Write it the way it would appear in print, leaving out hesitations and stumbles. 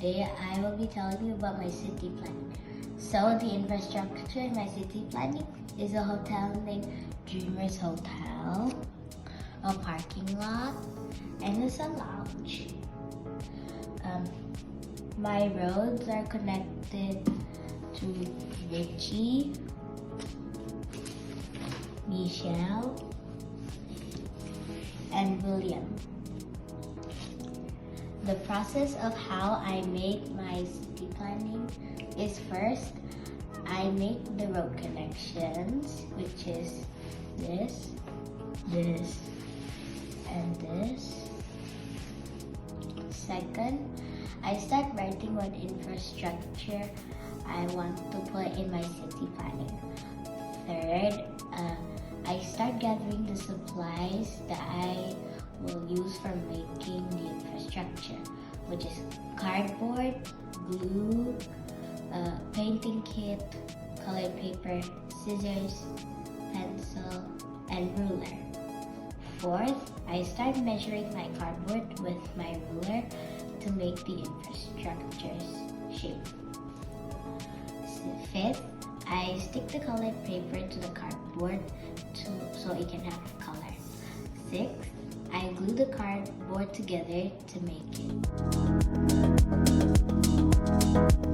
today I will be telling you about my city planning. So the infrastructure in my city planning is a hotel named Dreamers Hotel, a parking lot, and a lounge. My roads are connected to Richie, Michelle, and William. The process of how I make my city planning is first, I make the road connections, which is this, and this. Second, I start writing what infrastructure I want to put in my city planning. Third, I start gathering the supplies that I will use for making the infrastructure, which is cardboard, glue, painting kit, colored paper, scissors, pencil, and ruler. Fourth, I start measuring my cardboard with my ruler to make the infrastructure's shape. Fifth, I stick the colored paper to the cardboard so it can have color. Sixth, I glue the cardboard together to make it.